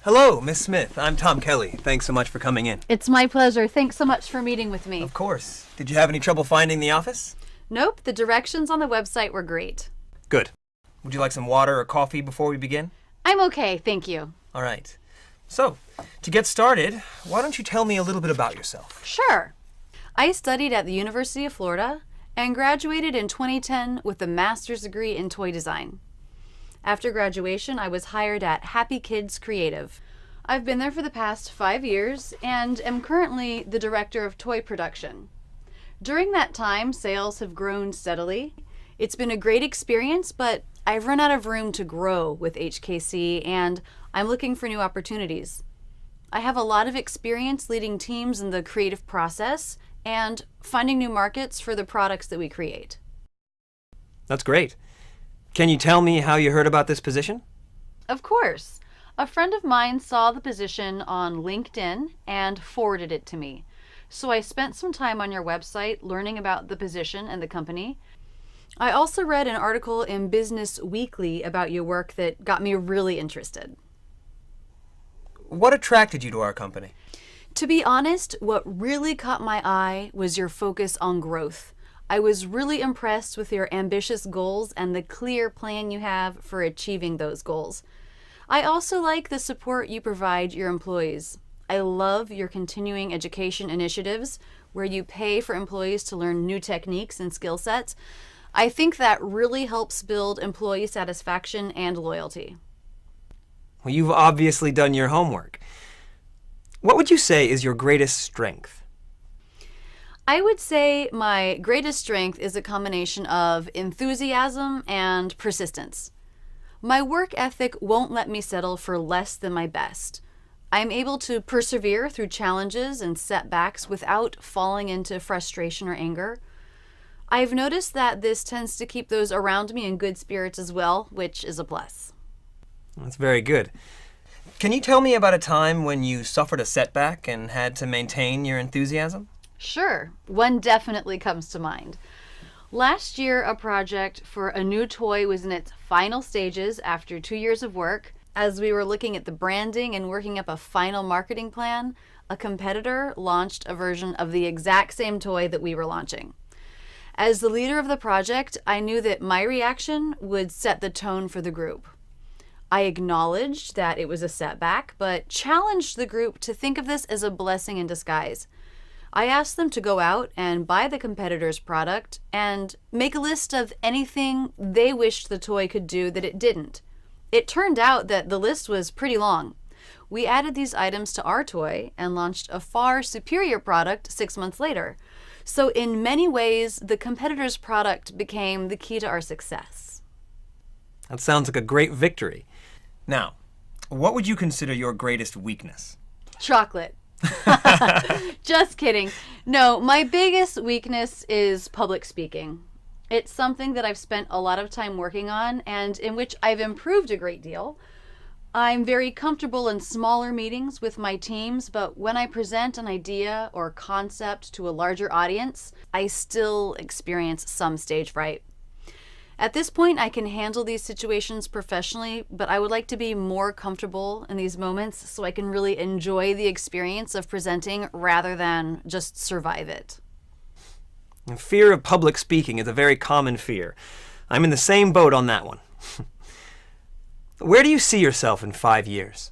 Hello, Miss Smith. I'm Tom Kelly. Thanks so much for coming in. It's my pleasure. Thanks so much for meeting with me. Of course. Did you have any trouble finding the office? Nope, the directions on the website were great. Good. Would you like some water or coffee before we begin? I'm okay, thank you. All right. So, to get started, why don't you tell me a little bit about yourself? Sure. I studied at the University of Florida and graduated in 2010 with a master's degree in toy design. After graduation, I was hired at Happy Kids Creative. I've been there for the past 5 years and am currently the director of toy production. During that time, sales have grown steadily. It's been a great experience, but I've run out of room to grow with HKC and I'm looking for new opportunities. I have a lot of experience leading teams in the creative process and finding new markets for the products that we create. That's great. Can you tell me how you heard about this position? Of course. A friend of mine saw the position on LinkedIn and forwarded it to me. So I spent some time on your website learning about the position and the company. I also read an article in Business Weekly about your work that got me really interested. What attracted you to our company? To be honest, what really caught my eye was your focus on growth. I was really impressed with your ambitious goals and the clear plan you have for achieving those goals. I also like the support you provide your employees. I love your continuing education initiatives where you pay for employees to learn new techniques and skill sets. I think that really helps build employee satisfaction and loyalty. Well, you've obviously done your homework. What would you say is your greatest strength? I would say my greatest strength is a combination of enthusiasm and persistence. My work ethic won't let me settle for less than my best. I'm able to persevere through challenges and setbacks without falling into frustration or anger. I've noticed that this tends to keep those around me in good spirits as well, which is a plus. That's very good. Can you tell me about a time when you suffered a setback and had to maintain your enthusiasm? Sure, one definitely comes to mind. Last year, a project for a new toy was in its final stages after 2 years of work. As we were looking at the branding and working up a final marketing plan, a competitor launched a version of the exact same toy that we were launching. As the leader of the project, I knew that my reaction would set the tone for the group. I acknowledged that it was a setback, but challenged the group to think of this as a blessing in disguise. I asked them to go out and buy the competitor's product and make a list of anything they wished the toy could do that it didn't. It turned out that the list was pretty long. We added these items to our toy and launched a far superior product 6 months later. So in many ways, the competitor's product became the key to our success. That sounds like a great victory. Now, what would you consider your greatest weakness? Chocolate. Just kidding. No, my biggest weakness is public speaking. It's something that I've spent a lot of time working on and in which I've improved a great deal. I'm very comfortable in smaller meetings with my teams, but when I present an idea or concept to a larger audience, I still experience some stage fright. At this point, I can handle these situations professionally, but I would like to be more comfortable in these moments so I can really enjoy the experience of presenting rather than just survive it. Fear of public speaking is a very common fear. I'm in the same boat on that one. Where do you see yourself in 5 years?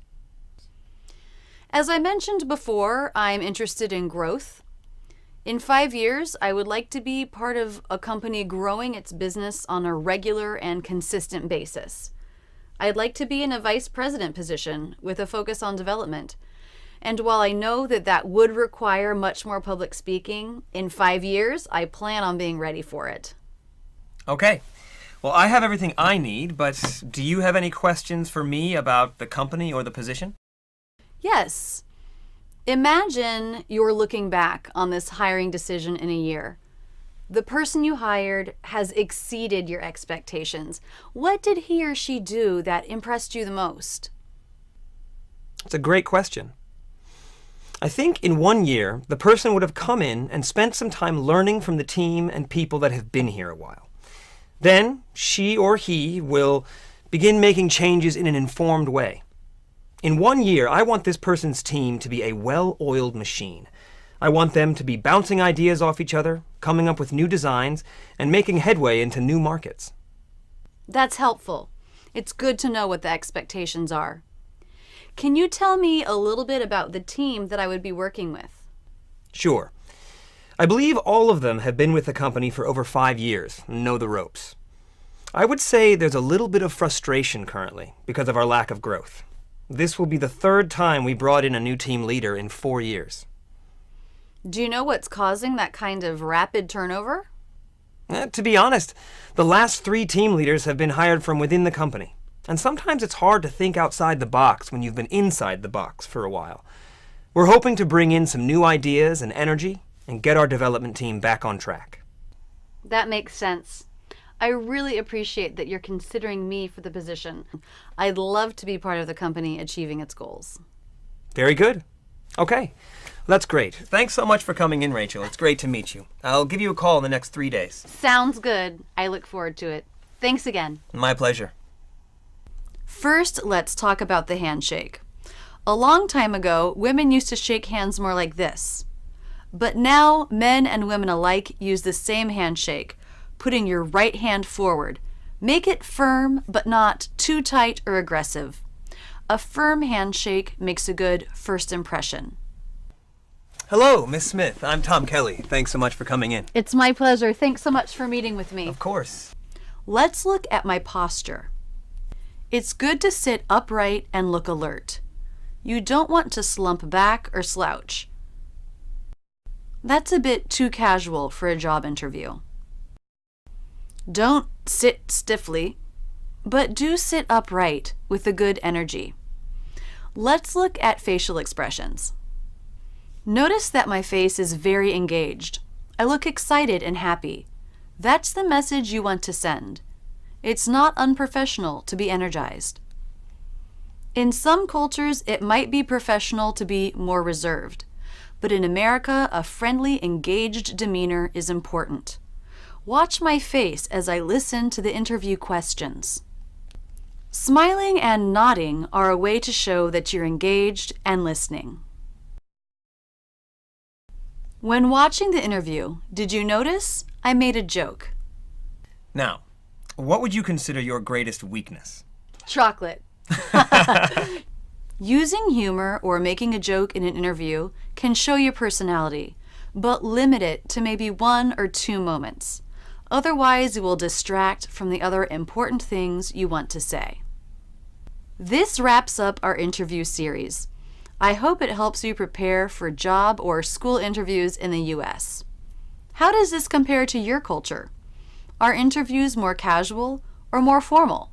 As I mentioned before, I'm interested in growth. In 5 years, I would like to be part of a company growing its business on a regular and consistent basis. I'd like to be in a vice president position with a focus on development. And while I know that that would require much more public speaking, in 5 years, I plan on being ready for it. Okay. Well, I have everything I need, but do you have any questions for me about the company or the position? Yes. Imagine you're looking back on this hiring decision in a year. The person you hired has exceeded your expectations. What did he or she do that impressed you the most? It's a great question. I think in 1 year, the person would have come in and spent some time learning from the team and people that have been here a while. Then she or he will begin making changes in an informed way. In 1 year, I want this person's team to be a well-oiled machine. I want them to be bouncing ideas off each other, coming up with new designs, and making headway into new markets. That's helpful. It's good to know what the expectations are. Can you tell me a little bit about the team that I would be working with? Sure. I believe all of them have been with the company for over 5 years and know the ropes. I would say there's a little bit of frustration currently because of our lack of growth. This will be the 3rd time we brought in a new team leader in 4 years. Do you know what's causing that kind of rapid turnover? To be honest, the last 3 team leaders have been hired from within the company. And sometimes it's hard to think outside the box when you've been inside the box for a while. We're hoping to bring in some new ideas and energy and get our development team back on track. That makes sense. I really appreciate that you're considering me for the position. I'd love to be part of the company achieving its goals. Very good. Okay. That's great. Thanks so much for coming in, Rachel. It's great to meet you. I'll give you a call in the next 3 days. Sounds good. I look forward to it. Thanks again. My pleasure. First, let's talk about the handshake. A long time ago, women used to shake hands more like this. But now, men and women alike use the same handshake, putting your right hand forward. Make it firm, but not too tight or aggressive. A firm handshake makes a good first impression. Hello, Miss Smith. I'm Tom Kelly. Thanks so much for coming in. It's my pleasure. Thanks so much for meeting with me. Of course. Let's look at my posture. It's good to sit upright and look alert. You don't want to slump back or slouch. That's a bit too casual for a job interview. Don't sit stiffly, but do sit upright with a good energy. Let's look at facial expressions. Notice that my face is very engaged. I look excited and happy. That's the message you want to send. It's not unprofessional to be energized. In some cultures, it might be professional to be more reserved. But in America, a friendly, engaged demeanor is important. Watch my face as I listen to the interview questions. Smiling and nodding are a way to show that you're engaged and listening. When watching the interview, did you notice I made a joke? Now, what would you consider your greatest weakness? Chocolate. Using humor or making a joke in an interview can show your personality, but limit it to maybe 1 or 2 moments. Otherwise, it will distract from the other important things you want to say. This wraps up our interview series. I hope it helps you prepare for job or school interviews in the U.S. How does this compare to your culture? Are interviews more casual or more formal?